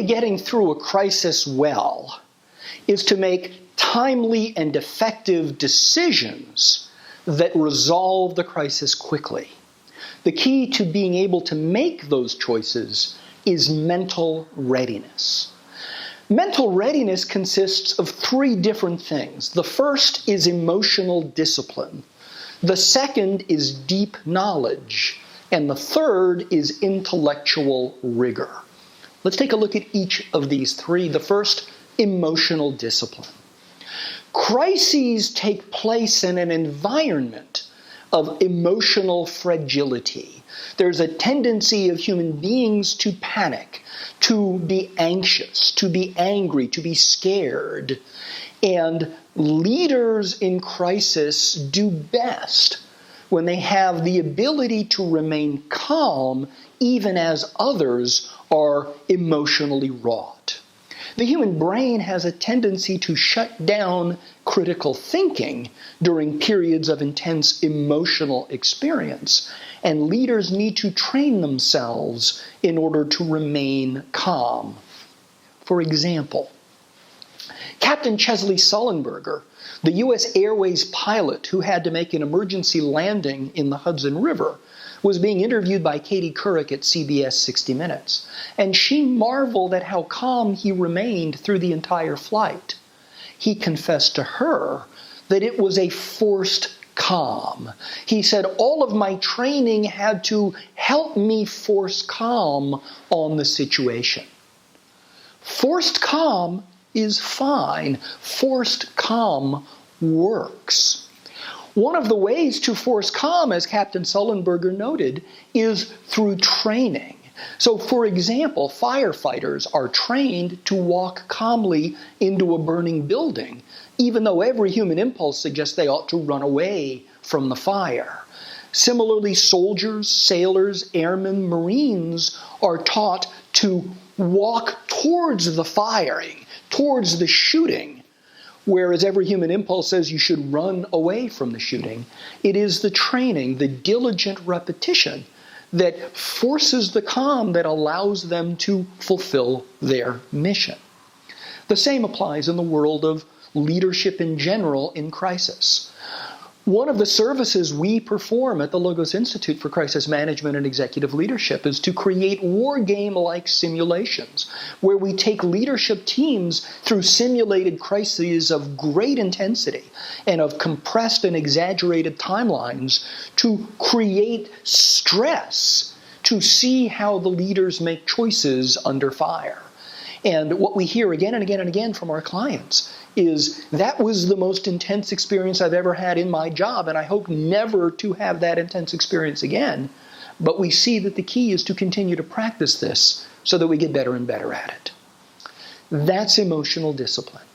getting through a crisis well is to make timely and effective decisions that resolve the crisis quickly. The key to being able to make those choices is mental readiness. Mental readiness consists of three different things. The first is emotional discipline. The second is deep knowledge. And the third is intellectual rigor. Let's take a look at each of these three. The first, emotional discipline. Crises take place in an environment of emotional fragility. There's a tendency of human beings to panic, to be anxious, to be angry, to be scared. And leaders in crisis do best when they have the ability to remain calm even as others are emotionally wrought. The human brain has a tendency to shut down critical thinking during periods of intense emotional experience, and leaders need to train themselves in order to remain calm. For example, Captain Chesley Sullenberger, the U.S. Airways pilot who had to make an emergency landing in the Hudson River, was being interviewed by Katie Couric at CBS 60 Minutes, and she marveled at how calm he remained through the entire flight. He confessed to her that it was a forced calm. He said, all of my training had to help me force calm on the situation. Forced calm is fine. Forced calm works. One of the ways to force calm, as Captain Sullenberger noted, is through training. So, for example, firefighters are trained to walk calmly into a burning building, even though every human impulse suggests they ought to run away from the fire. Similarly, soldiers, sailors, airmen, Marines are taught to walk towards the firing, towards the shooting, whereas every human impulse says you should run away from the shooting. It is the training, the diligent repetition, that forces the calm that allows them to fulfill their mission. The same applies in the world of leadership in general in crisis. One of the services we perform at the Logos Institute for Crisis Management and Executive Leadership is to create war game-like simulations where we take leadership teams through simulated crises of great intensity and of compressed and exaggerated timelines to create stress, to see how the leaders make choices under fire. And what we hear again and again and again from our clients is that was the most intense experience I've ever had in my job, and I hope never to have that intense experience again. But we see that the key is to continue to practice this so that we get better and better at it. That's emotional discipline.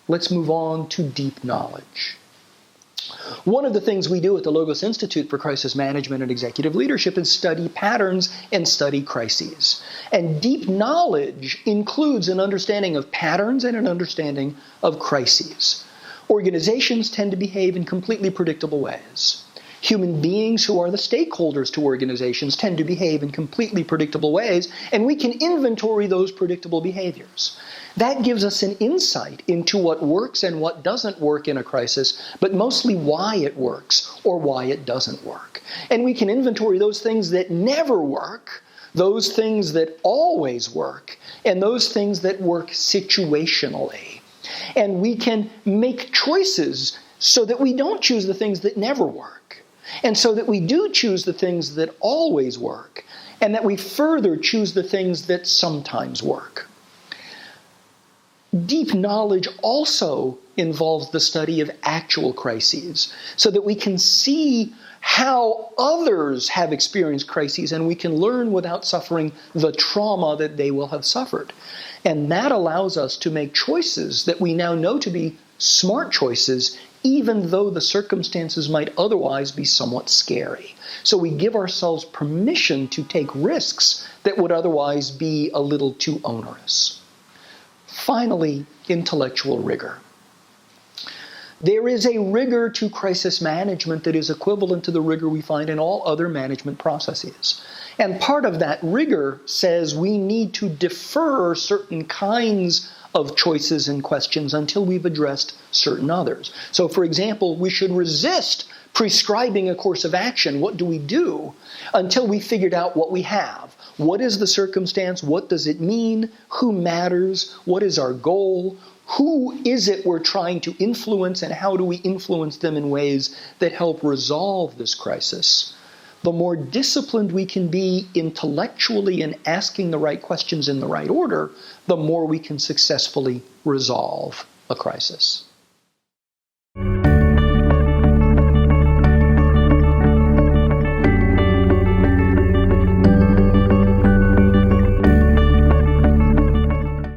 Let's move on to deep knowledge. One of the things we do at the Logos Institute for Crisis Management and Executive Leadership is study patterns and study crises. And deep knowledge includes an understanding of patterns and an understanding of crises. Organizations tend to behave in completely predictable ways. Human beings who are the stakeholders to organizations tend to behave in completely predictable ways, and we can inventory those predictable behaviors. That gives us an insight into what works and what doesn't work in a crisis, but mostly why it works or why it doesn't work. And we can inventory those things that never work, those things that always work, and those things that work situationally. And we can make choices so that we don't choose the things that never work, and so that we do choose the things that always work, and that we further choose the things that sometimes work. Deep knowledge also involves the study of actual crises, so that we can see how others have experienced crises and we can learn without suffering the trauma that they will have suffered. And that allows us to make choices that we now know to be smart choices, even though the circumstances might otherwise be somewhat scary. So we give ourselves permission to take risks that would otherwise be a little too onerous. Finally, intellectual rigor. There is a rigor to crisis management that is equivalent to the rigor we find in all other management processes. And part of that rigor says we need to defer certain kinds of choices and questions until we've addressed certain others. So, for example, we should resist prescribing a course of action. What do we do? Until we figured out what we have. What is the circumstance? What does it mean? Who matters? What is our goal? Who is it we're trying to influence, and how do we influence them in ways that help resolve this crisis? The more disciplined we can be intellectually in asking the right questions in the right order, the more we can successfully resolve a crisis.